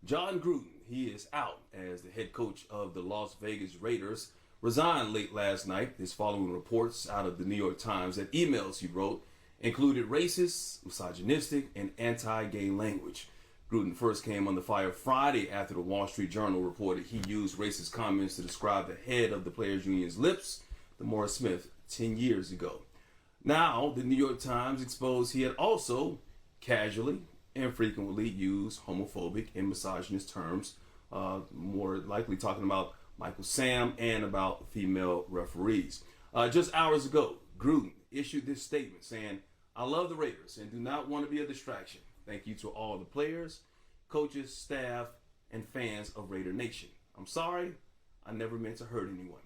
Jon Gruden, he is out as the head coach of the Las Vegas Raiders, resigned late last night. His following reports out of the New York Times that emails he wrote included racist, misogynistic, and anti-gay language. Gruden first came under fire Friday after the Wall Street Journal reported he used racist comments to describe the head of the Players Union's lips, Morris Smith, 10 years ago. Now, the New York Times exposed he had also casually and frequently used homophobic and misogynist terms, more likely talking about Michael Sam and about female referees. Just hours ago, Gruden issued this statement saying, "I love the Raiders and do not want to be a distraction. Thank you to all the players, coaches, staff, and fans of Raider Nation. I'm sorry, I never meant to hurt anyone."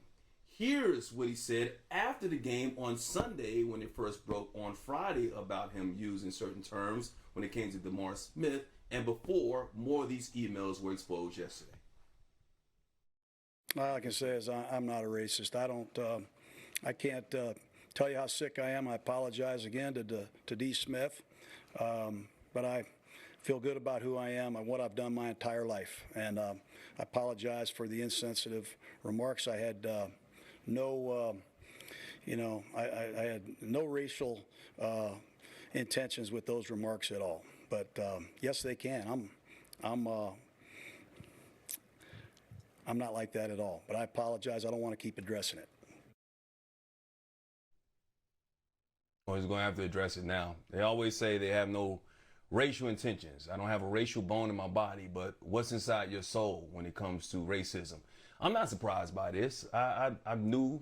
Here's what he said after the game on Sunday when it first broke on Friday about him using certain terms when it came to Morris Smith, and before more of these emails were exposed yesterday. All I can say is I'm not a racist. I can't tell you how sick I am. I apologize again to D. Smith, but I feel good about who I am and what I've done my entire life. And I apologize for the insensitive remarks. I had I had no racial intentions with those remarks at all. But yes, they can. I'm not like that at all. But I apologize. I don't want to keep addressing it. Well, he's going to have to address it now. They always say they have no racial intentions. I don't have a racial bone in my body, but what's inside your soul when it comes to racism? I'm not surprised by this. I knew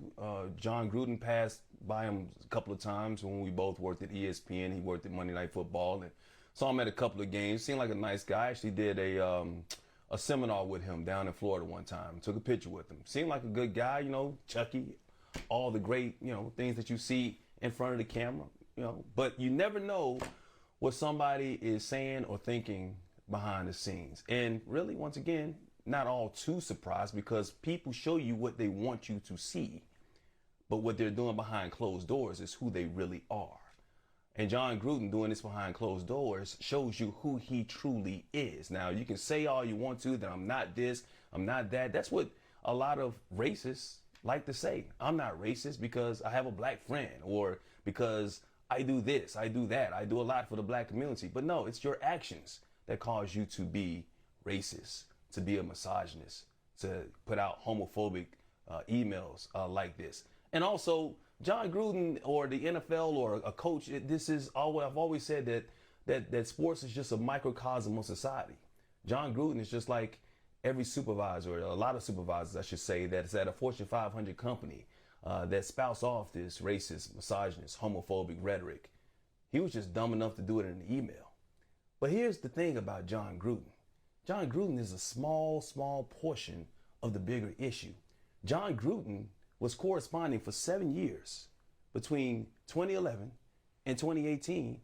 Jon Gruden, passed by him a couple of times when we both worked at ESPN. He worked at Monday Night Football and saw him at a couple of games. Seemed like a nice guy. Actually did a seminar with him down in Florida one time. Took a picture with him. Seemed like a good guy, Chucky, all the great, things that you see in front of the camera, But you never know what somebody is saying or thinking behind the scenes. And really, once again, not all too surprised because people show you what they want you to see. But what they're doing behind closed doors is who they really are. And Jon Gruden doing this behind closed doors shows you who he truly is. Now, you can say all you want to that I'm not this, I'm not that. That's what a lot of racists like to say. I'm not racist because I have a black friend or because I do this, I do that. I do a lot for the black community. But no, it's your actions that cause you to be racist, to be a misogynist, to put out homophobic emails like this. And also, Jon Gruden or the NFL or a coach, this is all I've always said that sports is just a microcosm of society. Jon Gruden is just like every supervisor, or a lot of supervisors, I should say, that's at a Fortune 500 company that spouts off this racist, misogynist, homophobic rhetoric. He was just dumb enough to do it in an email. But here's the thing about Jon Gruden. Jon Gruden is a small portion of the bigger issue. Jon Gruden was corresponding for 7 years between 2011 and 2018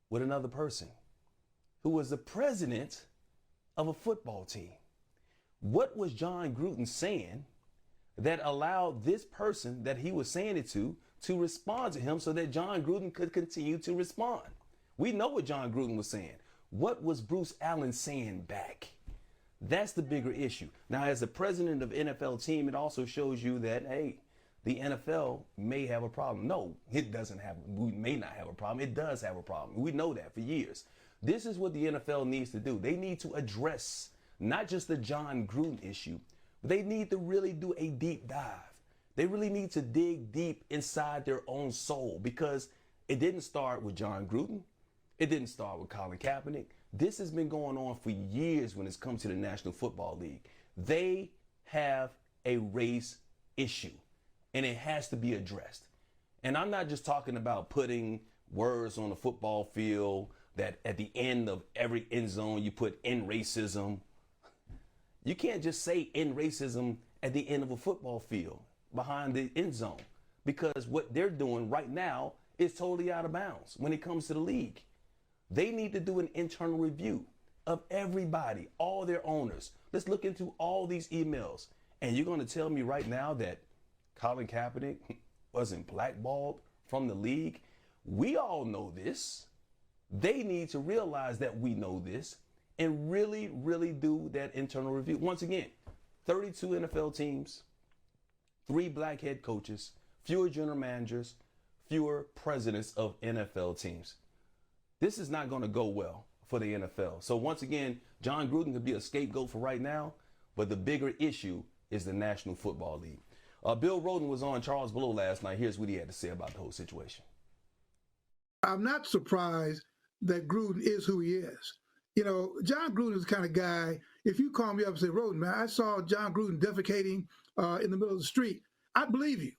with another person who was the president of a football team. What was Jon Gruden saying that allowed this person that he was saying it to respond to him so that Jon Gruden could continue to respond? We know what Jon Gruden was saying. What was Bruce Allen saying back? That's the bigger issue. Now, as the president of NFL team, it also shows you that, hey, the NFL may have a problem. No, it doesn't have, we may not have a problem. It does have a problem. We know that for years. This is what the NFL needs to do. They need to address not just the Jon Gruden issue, but they need to really do a deep dive. They really need to dig deep inside their own soul because it didn't start with Jon Gruden. It didn't start with Colin Kaepernick. This has been going on for years when it's come to the National Football League. They have a race issue and it has to be addressed. And I'm not just talking about putting words on the football field that at the end of every end zone you put "end racism." You can't just say "end racism" at the end of a football field behind the end zone because what they're doing right now is totally out of bounds when it comes to the league. They need to do an internal review of everybody, all their owners. Let's look into all these emails. And you're going to tell me right now that Colin Kaepernick wasn't blackballed from the league? We all know this. They need to realize that we know this. and really, really do that internal review. Once again, 32 NFL teams, 3 black head coaches, fewer general managers, fewer presidents of NFL teams. This is not going to go well for the NFL. So once again, Jon Gruden could be a scapegoat for right now, but the bigger issue is the National Football League. Bill Roden was on Charles Below last night. Here's what he had to say about the whole situation. I'm not surprised that Gruden is who he is. You know, Jon Gruden is the kind of guy, if you call me up and say, Roden, man, I saw Jon Gruden defecating in the middle of the street, I believe you.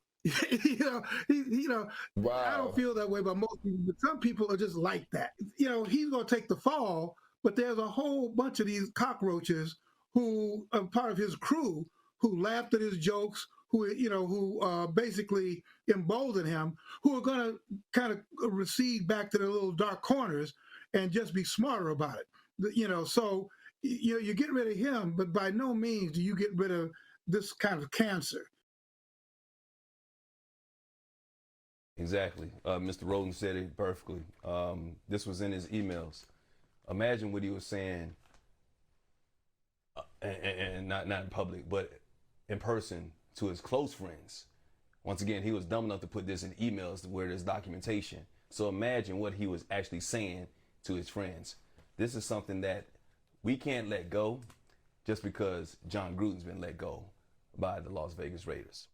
Wow. I don't feel that way about most people, but some people are just like that. You know, he's going to take the fall, but there's a whole bunch of these cockroaches who are part of his crew who laughed at his jokes, who basically emboldened him, who are going to kind of recede back to their little dark corners and just be smarter about it. So you get rid of him, but by no means do you get rid of this kind of cancer. Exactly. Mr. Roden said it perfectly. This was in his emails. Imagine what he was saying, and not in public, but in person to his close friends. Once again, he was dumb enough to put this in emails where there's documentation. So imagine what he was actually saying to his friends. This is something that we can't let go just because Jon Gruden's been let go by the Las Vegas Raiders.